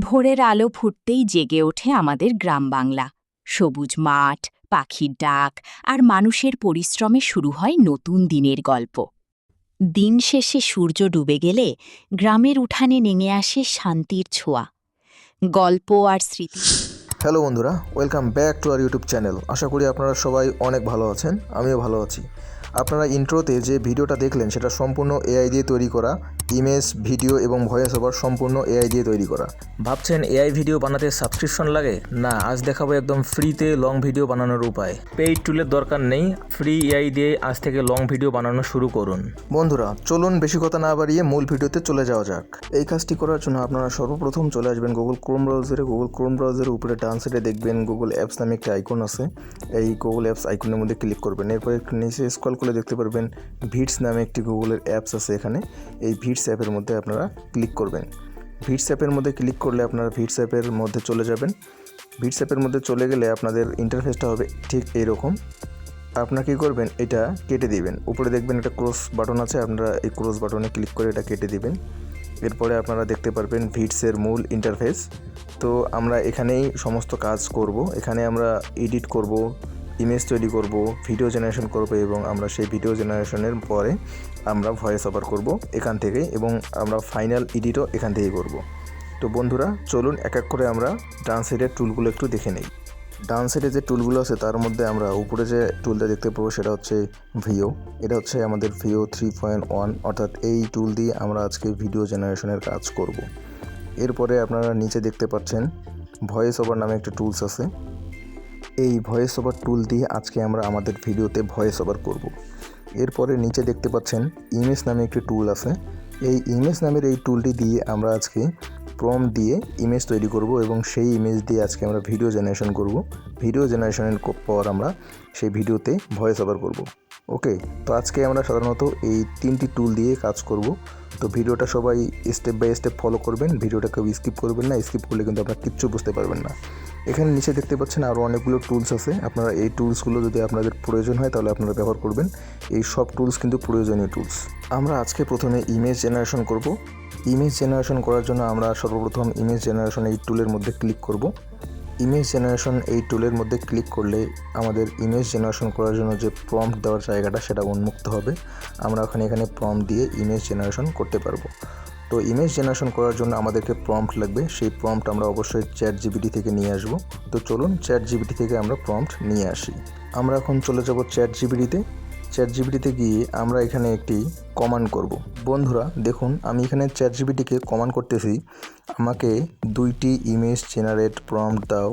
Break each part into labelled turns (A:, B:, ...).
A: ভোরের আলো ফুটতেই জেগে ওঠে আমাদের গ্রাম বাংলা। সবুজ মাঠ, পাখির ডাক আর মানুষের পরিশ্রমে শুরু হয় নতুন দিনের গল্প। দিন শেষে সূর্য ডুবে গেলে গ্রামের উঠানে নেমে আসে শান্তির ছোঁয়া, গল্প আর স্মৃতি।
B: হ্যালো বন্ধুরা, welcome back to our YouTube channel. আশা করি আপনারা সবাই অনেক ভালো আছেন, আমিও ভালো আছি। আপনারা ইন্ট্রোতে যে ভিডিওটা দেখলেন সেটা সম্পূর্ণ এআই দিয়ে তৈরি করা। ইমেজ, ভিডিও এবং ভয়েস ওভার সম্পূর্ণ এআই দিয়ে তৈরি করা। ভাবছেন এআই ভিডিও বানাতে সাবস্ক্রিপশন লাগে? না, আজ দেখাবো একদম ফ্রিতে লং ভিডিও বানানোর উপায়। পেইড টুলের দরকার নেই, ফ্রি এআই দিয়ে আজ থেকে লং ভিডিও বানানো শুরু করুন। বন্ধুরা চলুন বেশি কথা না বাড়িয়ে মূল ভিডিওতে চলে যাওয়া যাক। এই কাজটি করার জন্য আপনারা সর্বপ্রথম চলে আসবেন গুগল ক্রোম ব্রাউজারে। গুগল ক্রোম ব্রাউজারের উপরে ডান সাইডে দেখবেন গুগল অ্যাপস নামে একটি আইকন আছে। এই গুগল অ্যাপস আইকনের মধ্যে ক্লিক করবেন। এরপর একটু নিচে স্ক্রল করে দেখতে পারবেন ভিডস নামে একটি গুগলের অ্যাপস আছে এখানে। এই ভিডস অ্যাপের মধ্যে আপনারা ক্লিক করবেন। ভিডস অ্যাপের মধ্যে ক্লিক করলে আপনারা ভিডস অ্যাপের মধ্যে চলে যাবেন। ভিডস অ্যাপের মধ্যে চলে গেলে আপনাদের ইন্টারফেসটা হবে ঠিক এইরকম। আপনারা কী করবেন, এটা কেটে দিবেন। উপরে দেখবেন একটা ক্রস বাটন আছে, আপনারা এই ক্রস বাটনে ক্লিক করে এটা কেটে দিবেন। এরপরে আপনারা দেখতে পারবেন ভিডসের মূল ইন্টারফেস। তো আমরা এখানেই সমস্ত কাজ করব। এখানে আমরা এডিট করব, ইমেজ তৈরি করব, ভিডিও জেনারেশন করব এবং আমরা সেই ভিডিও জেনারেশনের পরে আমরা ভয়েস ওভার করব এখান থেকেই এবং আমরা ফাইনাল এডিটও এখান থেকেই করব। তো বন্ধুরা চলুন এক এক করে আমরা ডান সাইডের টুলগুলো একটু দেখে নেই। ডান সাইডে যে টুলগুলো আছে তার মধ্যে আমরা উপরে যে টুলটা দেখতে পাবো সেটা হচ্ছে ভিও। এটা হচ্ছে আমাদের ভিও 3.1, অর্থাৎ এই টুল দিয়ে আমরা আজকে ভিডিও জেনারেশনের কাজ করব। এরপরে আপনারা নিচে দেখতে পাচ্ছেন ভয়েস ওভার নামে একটা টুলস আছে। এই ভয়েস ওভার টুল দিয়ে আজকে আমরা আমাদের ভিডিওতে ভয়েস ওভার করব। এরপরে নিচে দেখতে পাচ্ছেন ইমেজ নামে একটি টুল আছে। এই ইমেজ নামের এই টুলটি দিয়ে আমরা আজকে প্রম্পট দিয়ে ইমেজ তৈরি করব এবং সেই ইমেজ দিয়ে আজকে আমরা ভিডিও জেনারেশন করব। ভিডিও জেনারেশনের পর আমরা সেই ভিডিওতে ভয়েস ওভার করব। ওকে, তো আজকে আমরা সাধারণত এই তিনটি টুল দিয়ে কাজ করব। তো ভিডিওটা সবাই স্টেপ বাই স্টেপ ফলো করবেন, ভিডিওটা কেউ স্কিপ করবেন না। স্কিপ করলে কিন্তু আপনারা কিচ্ছু বুঝতে পারবেন না। এখানে নিচে দেখতে পাচ্ছেন আরও অনেকগুলো টুলস আছে। আপনারা এই টুলসগুলো যদি আপনাদের প্রয়োজন হয় তাহলে আপনারা ব্যবহার করবেন। এই সব টুলস কিন্তু প্রয়োজনীয় টুলস। আমরা আজকে প্রথমে ইমেজ জেনারেশন করব। ইমেজ জেনারেশন করার জন্য আমরা সর্বপ্রথম ইমেজ জেনারেশন এই টুলের মধ্যে ক্লিক করব। ইমেজ জেনারেশন এই টুলের মধ্যে ক্লিক করলে আমাদের ইমেজ জেনারেশন করার জন্য যে প্রম্পট দেওয়ার জায়গাটা সেটা উন্মুক্ত হবে। আমরা এখানে প্রম্পট দিয়ে ইমেজ জেনারেশন করতে পারবো। তো ইমেজ জেনারেশন করার জন্য আমাদেরকে প্রম্পট লাগবে। সেই প্রম্পট আমরা অবশ্যই চ্যাটজিপিটি থেকে নিয়ে আসব। তো চলুন চ্যাটজিপিটি থেকে আমরা প্রম্পট নিয়ে আসি। আমরা এখন চলে যাব চ্যাটজিপিটিতে। চ্যাটজিপিটিতে গিয়ে আমরা এখানে একটি কমান্ড করব। বন্ধুরা দেখুন, আমি এখানে চ্যাটজিপিটিকে কমান্ড করতেছি, আমাকে 2টি ইমেজ জেনারেট প্রম্পট দাও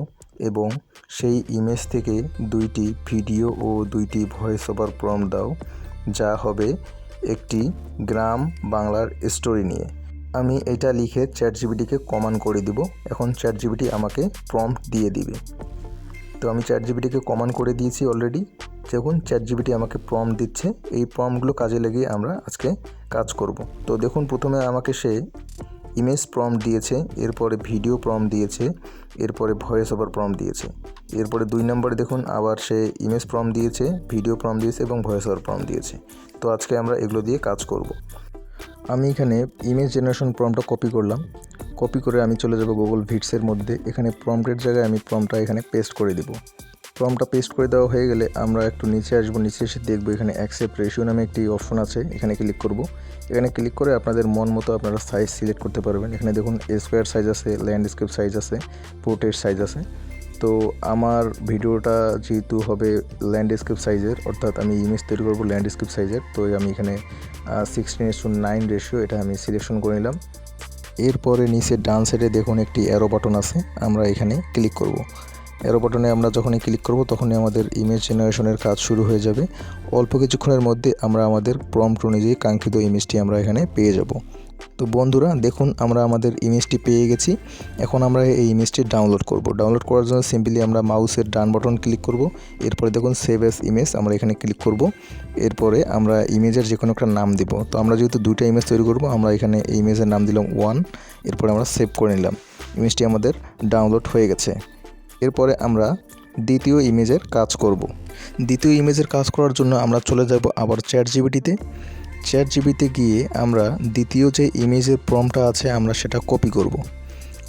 B: এবং সেই ইমেজ থেকে 2টি ভিডিও ও 2টি ভয়েস ওভার প্রম্পট দাও, যা হবে একটি গ্রাম বাংলার স্টোরি নিয়ে। আমি এটা লিখে চ্যাটজিপিটিকে কমান্ড করে দিব। এখন চ্যাটজিপিটি আমাকে প্রম্পট দিয়ে দিবে। তো আমি চ্যাটজিপিটিকে কমান্ড করে দিয়েছি অলরেডি। দেখুন চ্যাটজিপিটি আমাকে প্রম্পট দিচ্ছে। এই প্রম্পটগুলো কাজে লাগিয়ে আমরা আজকে কাজ করব। তো দেখুন প্রথমে আমাকে সে ইমেজ প্রম্পট দিয়েছে, এরপরে ভিডিও প্রম্পট দিয়েছে, এরপরে ভয়েস ওভার প্রম্পট দিয়েছে। এরপরে 2 নম্বরে দেখুন আবার সে ইমেজ প্রম্পট দিয়েছে, ভিডিও প্রম্পট দিয়েছে এবং ভয়েস ওভার প্রম্পট দিয়েছে। তো আজকে আমরা এগুলো দিয়ে কাজ করব। আমি এখানে ইমেজ জেনারেশন প্রম্পটটা কপি করলাম। কপি করে আমি চলে যাব গুগল ভিডসের মধ্যে। এখানে প্রম্পটের জায়গায় আমি প্রম্পটটা এখানে পেস্ট করে দেব। প্রম্পটটা পেস্ট করে দেওয়া হয়ে গেলে আমরা একটু নিচে আসবো। নিচে এসে দেখবো এখানে অ্যাকসেপ্ট রেশিও নামে একটি অপশন আছে, এখানে ক্লিক করব। এখানে ক্লিক করে আপনাদের মন মতো আপনারা সাইজ সিলেক্ট করতে পারবেন। এখানে দেখুন স্কোয়ার সাইজ আছে, ল্যান্ডস্কেপ সাইজ আছে, পোর্ট্রেট সাইজ আছে। তো আমার ভিডিওটা যেহেতু হবে ল্যান্ডস্কেপ সাইজের, অর্থাৎ আমি ইমেজ তৈরি করবো ল্যান্ডস্কেপ সাইজের, তো আমি এখানে 16:9 রেশিও এটা আমি সিলেকশন করে নিলাম। এরপরে নিচে ডান সাইডে দেখুন একটি অ্যারো বাটন আছে, আমরা এখানে ক্লিক করব। অ্যারো বাটনে আমরা যখনই ক্লিক করব তখনই আমাদের ইমেজ জেনারেশনের কাজ শুরু হয়ে যাবে। অল্প কিছুক্ষণের মধ্যে আমরা আমাদের প্রম্পট অনুযায়ী কাঙ্ক্ষিত ইমেজটি আমরা এখানে পেয়ে যাব। তো বন্ধুরা দেখুন আমরা আমাদের ইমেজটি পেয়ে গেছি। এখন আমরা এই ইমেজটি ডাউনলোড করব। ডাউনলোড করার জন্য সিম্পলি আমরা মাউসের ডান বাটন ক্লিক করব। এরপরে দেখুন সেভ অ্যাজ ইমেজ, আমরা এখানে ক্লিক করব। এরপরে আমরা ইমেজের যে কোনো একটা নাম দিব। তো আমরা যেহেতু 2টা ইমেজ তৈরি করব, আমরা এখানে এই ইমেজের নাম দিলাম 1। এরপরে আমরা সেভ করে নিলাম। ইমেজটি আমাদের ডাউনলোড হয়ে গেছে। এরপরে আমরা দ্বিতীয় ইমেজের কাজ করব। দ্বিতীয় ইমেজের কাজ করার জন্য আমরা চলে যাব আবার চ্যাটজিপিটিতে। চ্যাটজিপিটিতে গিয়ে আমরা দ্বিতীয় যে ইমেজের প্রম্পটটা আছে আমরা সেটা কপি করব।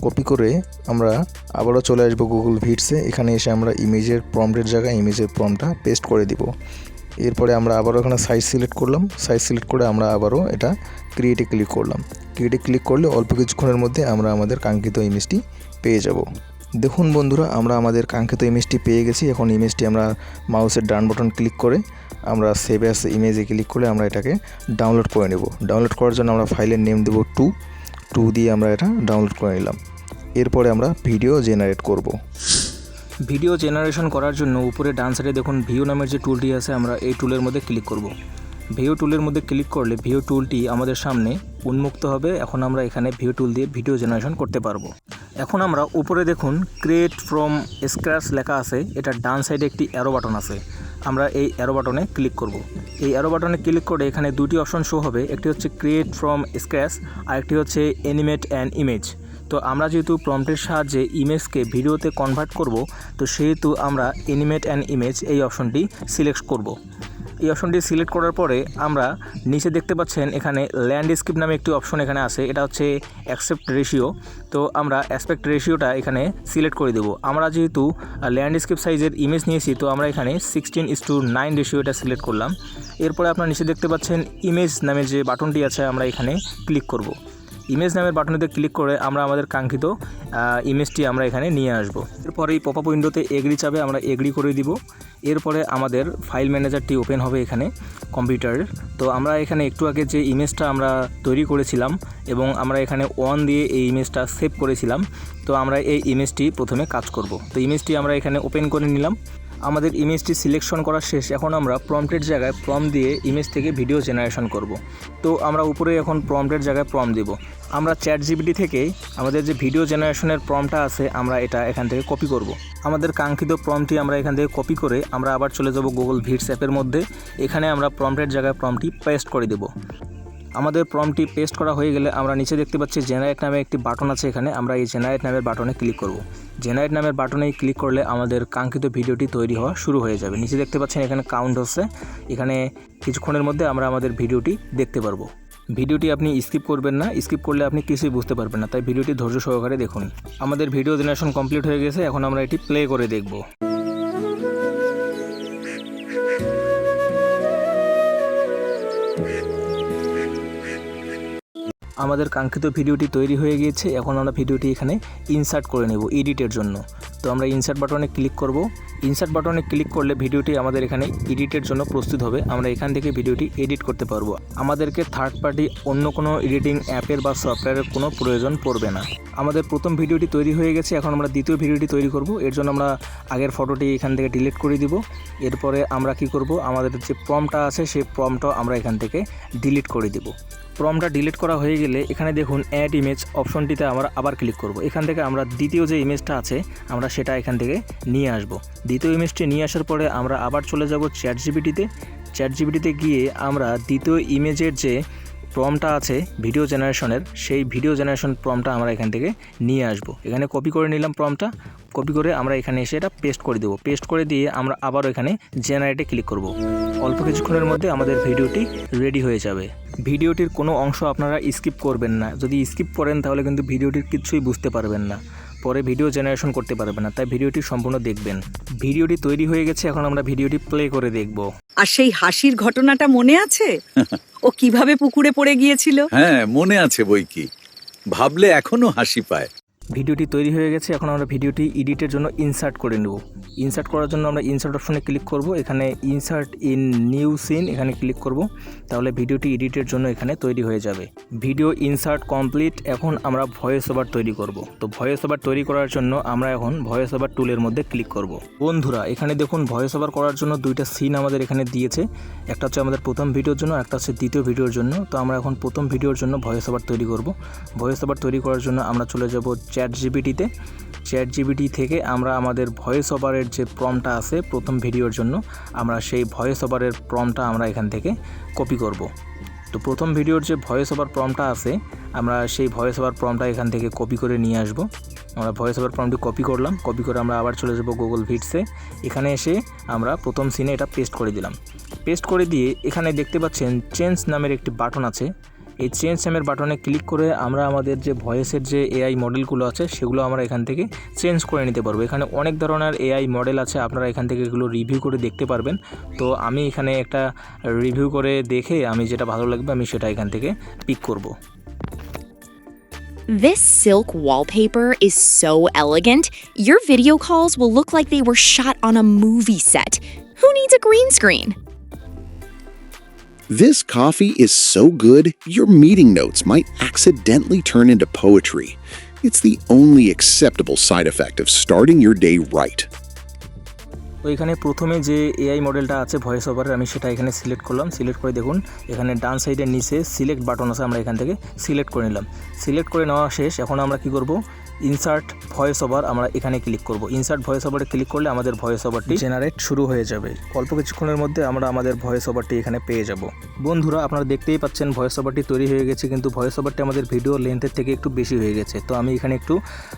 B: কপি করে আমরা আবারও চলে আসবো গুগল ভিটসে। এখানে এসে আমরা ইমেজের প্রম্পটের জায়গায় ইমেজের প্রম্পটটা পেস্ট করে দিব। এরপরে আমরা আবারও এখানে সাইজ সিলেক্ট করলাম। সাইজ সিলেক্ট করে আমরা আবারও এটা ক্রিয়েটে ক্লিক করলাম। ক্রিয়েটে ক্লিক করলে অল্প কিছুক্ষণের মধ্যে আমরা আমাদের কাঙ্ক্ষিত ইমেজটি পেয়ে যাব। দেখুন বন্ধুরা, আমরা আমাদের কাঙ্ক্ষিত ইমেজটি পেয়ে গেছি। এখন ইমেজটি আমরা মাউসের ডান বাটন ক্লিক করে আমরা সেভ অ্যাজ ইমেজে ক্লিক করে আমরা এটাকে ডাউনলোড করে নেব। ডাউনলোড করার জন্য আমরা ফাইলের নেম দেব টু দিয়ে আমরা এটা ডাউনলোড করে নিলাম। এরপরে আমরা ভিডিও জেনারেট করব।
C: ভিডিও জেনারেশন করার জন্য উপরে ডান সাইডে দেখুন ভিউ নামের যে টুলটি আছে, আমরা এই টুলের মধ্যে ক্লিক করব। ভিউ টুলের মধ্যে ক্লিক করলে ভিউ টুলটি আমাদের সামনে উন্মুক্ত হবে। এখন আমরা এখানে ভিউ টুল দিয়ে ভিডিও জেনারেশন করতে পারবো। এখন আমরা উপরে দেখুন ক্রিয়েট ফ্রম স্ক্র্যাচ লেখা আছে, এটা ডান সাইডে একটি অ্যারো বাটন আছে। আমরা এই অ্যারো বাটনে ক্লিক করব। এই অ্যারো বাটনে ক্লিক করে এখানে দুটি অপশন শো হবে, একটি হচ্ছে ক্রিয়েট ফ্রম স্ক্র্যাচ আর একটি হচ্ছে অ্যানিমেট অ্যান ইমেজ। তো আমরা যেহেতু প্রম্পটের সাহায্যে ইমেজকে ভিডিওতে কনভার্ট করব, তো সেহেতু আমরা অ্যানিমেট অ্যান ইমেজ এই অপশনটি সিলেক্ট করব। এই অপশনটি সিলেক্ট করার পরে আমরা নিচে দেখতে পাচ্ছেন এখানে ল্যান্ডস্কেপ নামে একটি অপশন এখানে আছে, এটা হচ্ছে অ্যাসপেক্ট রেশিও। তো আমরা অ্যাসপেক্ট রেশিওটা এখানে সিলেক্ট করে দেব। আমরা যেহেতু ল্যান্ডস্কেপ সাইজের ইমেজ নিয়েছি, তো আমরা এখানে 16:9 রেশিও এটা সিলেক্ট করলাম। এরপরে আপনারা নিচে দেখতে পাচ্ছেন ইমেজ নামের যে বাটনটি আছে, আমরা এখানে ক্লিক করব। ইমেজ নামের বাটনেতে ক্লিক করে আমরা আমাদের কাঙ্ক্ষিত ইমেজটি আমরা এখানে নিয়ে আসব। এরপরে এই পপআপ উইন্ডোতে এগ্রি চাবে, আমরা এগ্রি করে দিব। এরপরে আমাদের ফাইল ম্যানেজারটি ওপেন হবে এখানে কম্পিউটারের। তো আমরা এখানে একটু আগে যে ইমেজটা আমরা তৈরি করেছিলাম এবং আমরা এখানে অন দিয়ে এই ইমেজটা সেভ করেছিলাম, তো আমরা এই ইমেজটি প্রথমে কাজ করব। তো ইমেজটি আমরা এখানে ওপেন করে নিলাম। আমাদের ইমেজটি সিলেকশন করা শেষ। এখন আমরা প্রম্পটের জায়গায় প্রম্পট দিয়ে ইমেজ থেকে ভিডিও জেনারেশন করব। তো আমরা উপরে এখন প্রম্পটের জায়গায় প্রম্পট দেব। আমরা চ্যাটজিপিটি থেকে আমাদের যে ভিডিও জেনারেশনের প্রম্পটটা আছে, আমরা এটা এখান থেকে কপি করব। আমাদের কাঙ্ক্ষিত প্রম্পটটি আমরা এখান থেকে কপি করে আমরা আবার চলে যাব গুগল ভিটস অ্যাপের মধ্যে। এখানে আমরা প্রম্পটের জায়গায় প্রম্পটটি পেস্ট করে দেব। আমাদের প্রম্পটটি পেস্ট করা হয়ে গেলে আমরা নিচে দেখতে পাচ্ছি জেনারেট নামে একটি বাটন আছে এখানে, আমরা এই জেনারেট নামের বাটনে ক্লিক করব। জেনারেট নামের বাটনে ক্লিক করলে আমাদের কাঙ্ক্ষিত ভিডিওটি তৈরি হওয়া শুরু হয়ে যাবে। নিচে দেখতে পাচ্ছেন এখানে কাউন্ট হচ্ছে, এখানে কিছুক্ষণের মধ্যে আমরা আমাদের ভিডিওটি দেখতে পারবো। ভিডিওটি আপনি স্কিপ করবেন না, স্কিপ করলে আপনি কিছুই বুঝতে পারবেন না, তাই ভিডিওটি ধৈর্য সহকারে দেখুন। আমাদের ভিডিও জেনারেশন কমপ্লিট হয়ে গেছে, এখন আমরা এটি প্লে করে দেখব। আমাদের কাঙ্ক্ষিত ভিডিওটি তৈরি হয়ে গিয়েছে। এখন আমরা ভিডিওটি এখানে ইনসার্ট করে নেব এডিটের জন্য। তো আমরা ইনসার্ট বাটনে ক্লিক করব। ইনসার্ট বাটনে ক্লিক করলে ভিডিওটি আমাদের এখানে এডিটের জন্য প্রস্তুত হবে। আমরা এখান থেকে ভিডিওটি এডিট করতে পারবো। আমাদেরকে থার্ড পার্টি অন্য কোনো এডিটিং অ্যাপের বা সফটওয়্যারের কোনো প্রয়োজন পড়বে না। আমাদের প্রথম ভিডিওটি তৈরি হয়ে গেছে, এখন আমরা দ্বিতীয় ভিডিওটি তৈরি করব। এর জন্য আমরা আগের ফটোটি এখান থেকে ডিলিট করে দিব। এরপরে আমরা কি করব, আমাদের যে প্রম্পটটা আছে সেই প্রম্পটটাও আমরা এখান থেকে ডিলিট করে দিব। প্রম্পটটা ডিলিট করা হয়ে গেলে এখানে দেখুন অ্যাড ইমেজ অপশনটিতে আমরা আবার ক্লিক করব। এখান থেকে আমরা দ্বিতীয় যে ইমেজটা আছে আমরা সেটা এখান থেকে নিয়ে আসব। দ্বিতীয় ইমেজটি নিয়ে আসার পরে আমরা আবার চলে যাব চ্যাটজিপিটিতে। চ্যাটজিপিটিতে গিয়ে আমরা দ্বিতীয় ইমেজের যে প্রম্পটটা আছে ভিডিও জেনারেশনের, সেই ভিডিও জেনারেশন প্রম্পটটা আমরা এখান থেকে নিয়ে আসব। এখানে কপি করে নিলাম প্রম্পটটা, কপি করে আমরা এখানে এসে এটা পেস্ট করে দেবো। পেস্ট করে দিয়ে আমরা আবারও এখানে জেনারেটে ক্লিক করব। অল্প কিছুক্ষণের মধ্যে আমাদের ভিডিওটি রেডি হয়ে যাবে। ভিডিওটির কোনো অংশ আপনারা স্কিপ করবেন না, যদি স্কিপ করেন তাহলে কিন্তু ভিডিওটির কিছুই বুঝতে পারবেন না, পরে ভিডিও জেনারেশন করতে পারবেন না, তাই ভিডিওটি সম্পূর্ণ দেখবেন। ভিডিওটি তৈরি হয়ে গেছে, এখন আমরা ভিডিওটি প্লে করে দেখব।
D: আর সেই হাসির ঘটনাটা মনে আছে? ও কিভাবে পুকুরে পড়ে গিয়েছিল?
E: হ্যাঁ, মনে আছে বই কি, ভাবলে এখনো হাসি পায়।
C: ভিডিওটি তৈরি হয়ে গেছে, এখন আমরা ভিডিওটি এডিটের জন্য ইনসার্ট করে নেব। ইনসার্ট করার জন্য আমরা ইনসার্ট অপশনে ক্লিক করব। এখানে ইনসার্ট ইন নিউ সিন এখানে ক্লিক করব, তাহলে ভিডিওটি এডিটের জন্য এখানে তৈরি হয়ে যাবে। Video insert complete. এখন আমরা ভয়েস ওভার তৈরি করব। তো ভয়েস ওভার তৈরি করার জন্য আমরা এখন ভয়েস ওভার টুলের মধ্যে ক্লিক করব। বন্ধুরা এখানে দেখুন ভয়েস ওভার করার জন্য দুইটা সিন আমাদের এখানে দিয়েছে, একটা হচ্ছে আমাদের প্রথম ভিডিওর জন্য, একটা হচ্ছে দ্বিতীয় ভিডিওর জন্য। তো আমরা এখন প্রথম ভিডিওর জন্য ভয়েস ওভার তৈরি করব। ভয়েস ওভার তৈরি করার জন্য আমরা চলে যাব চ্যাটজিপিটিতে। চ্যাটজিপিটি থেকে আমরা আমাদের ভয়েস ওভারের যে প্রম্পটটা আছে প্রথম ভিডিওর জন্য, আমরা সেই ভয়েস ওভারের প্রম্পটটা আমরা এখান থেকে কপি করব। তো প্রথম ভিডিওর যে ভয়েস ওভার প্রম্পটটা আছে, আমরা সেই ভয়েস ওভার প্রম্পটটা এখান থেকে কপি করে নিয়ে আসব। আমরা ভয়েস ওভার প্রম্পটটি কপি করলাম, কপি করে আমরা আবার চলে যাব গুগল ভিটসে। এখানে এসে আমরা প্রথম সিনে এটা পেস্ট করে দিলাম। পেস্ট করে দিয়ে এখানে দেখতে পাচ্ছেন চেঞ্জ নামের একটি বাটন আছে, এই চেঞ্জ নেমের বাটনে ক্লিক করে আমরা আমাদের যে ভয়েসের যে এআই মডেলগুলো আছে সেগুলো আমরা এখান থেকে চেঞ্জ করে নিতে পারবো। এখানে অনেক ধরনের এআই মডেল আছে, আপনারা এখান থেকে এগুলো রিভিউ করে দেখতে পারবেন। তো আমি এখানে একটা রিভিউ করে দেখে আমি যেটা ভালো লাগবে আমি সেটা এখান থেকে পিক করব।
A: This silk wallpaper is so elegant, your video calls will look like they were shot on a movie set. Who needs a green screen?
F: This coffee is so good, your meeting notes might accidentally turn into poetry. It's the only acceptable side effect of starting your day right.
C: তো এখানে প্রথমে যে AI মডেলটা আছে voice ওভারের, আমি সেটা এখানে সিলেক্ট করলাম। সিলেক্ট করে দেখুন এখানে ডান সাইডের নিচে সিলেক্ট বাটন আছে, আমরা এখান থেকে সিলেক্ট করে নিলাম। সিলেক্ট করে নেওয়া শেষ। এখন আমরা কি করব, ইনসার্ট ভয়েস ওভার আমরা এখানে ক্লিক করব। ইনসার্ট ভয়েস ওভারে ক্লিক করলে আমাদের ভয়েস ওভারটি জেনারেট শুরু হয়ে যাবে। অল্প কিছুক্ষণের মধ্যে আমরা আমাদের ভয়েস ওভারটি এখানে পেয়ে যাব। বন্ধুরা আপনারা দেখতেই পাচ্ছেন ভয়েস ওভারটি তৈরি হয়ে গেছে, কিন্তু ভয়েস ওভারটি আমাদের ভিডিও লেন্থের থেকে একটু বেশি হয়ে গেছে। তো আমি এখানে একটু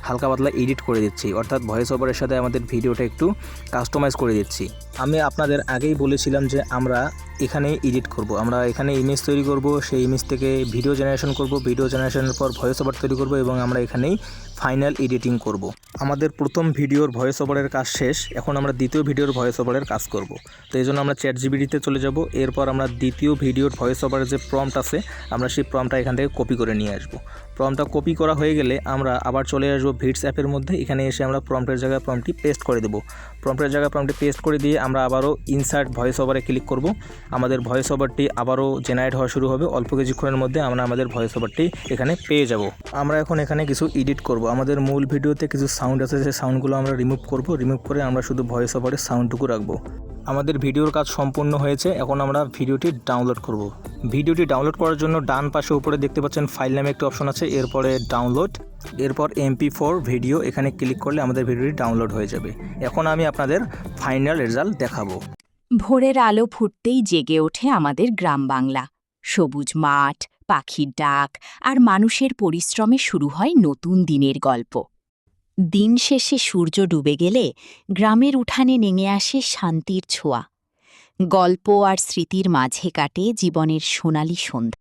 C: হালকা পাতলা এডিট করে দিচ্ছি, অর্থাৎ ভয়েস ওভারের সাথে আমাদের ভিডিওটা একটু কাস্টমাইজ করে দিচ্ছি। আমি আপনাদের আগেই বলেছিলাম যে আমরা এখানে এডিট করব, আমরা এখানে ইমেজ তৈরি করব, সেই ইমেজ থেকে ভিডিও জেনারেশন করব, ভিডিও জেনারেশনের পর ভয়েস ওভার তৈরি করব এবং আমরা এখানেই ফাইনাল এডিটিং করব। আমাদের প্রথম ভিডিওর ভয়েস ওভারের কাজ শেষ, এখন আমরা দ্বিতীয় ভিডিওর ভয়েস ওভারের কাজ করব। তো এই জন্য আমরা চ্যাটজিপিটিতে চলে যাব। এরপর আমরা দ্বিতীয় ভিডিওর ভয়েস ওভারের যে প্রম্পট আছে আমরা সেই প্রম্পটটা এখান থেকে কপি করে নিয়ে আসব। প্রম্পটটা কপি করা হয়ে গেলে আমরা আবার চলে আসবো ভিডস অ্যাপের মধ্যে। এখানে এসে আমরা প্রম্পটের জায়গায় প্রম্পটটি পেস্ট করে দেবো। প্রম্পটের জায়গায় প্রম্পটটি পেস্ট করে দিয়ে আমরা আবারও ইনসার্ট ভয়েস ওভারে ক্লিক করব। আমাদের ভয়েস ওভারটি আবারও জেনারেট হওয়া শুরু হবে। অল্প কিছুক্ষণের মধ্যে আমরা আমাদের ভয়েস ওভারটি এখানে পেয়ে যাব। আমরা এখন এখানে কিছু এডিট করব। আমাদের মূল ভিডিওতে কিছু সাউন্ড আছে, সেই সাউন্ডগুলো আমরা রিমুভ করব। রিমুভ করে আমরা শুধু ভয়েস ওভারের সাউন্ডটুকু রাখবো। আমাদের ভিডিওর কাজ সম্পূর্ণ হয়েছে। এখন আমরা ভিডিওটি ডাউনলোড করব। ভিডিওটি ডাউনলোড করার জন্য ডান পাশে উপরে দেখতে পাচ্ছেন ফাইল নামে একটি অপশন আছে, এরপরে ডাউনলোড, এরপর MP4 ভিডিও, এখানে ক্লিক করলে আমাদের ভিডিওটি ডাউনলোড হয়ে যাবে। এখন আমি আপনাদের ফাইনাল রেজাল্ট দেখাবো।
A: ভোরের আলো ফুটতেই জেগে ওঠে আমাদের গ্রাম বাংলা। সবুজ মাঠ, পাখির ডাক আর মানুষের পরিশ্রমে শুরু হয় নতুন দিনের গল্প। দিন শেষে সূর্য ডুবে গেলে গ্রামের উঠানে নেমে আসে শান্তির ছোঁয়া। গল্প আর স্মৃতির মাঝে কাটে জীবনের সোনালি সন্ধ্যা।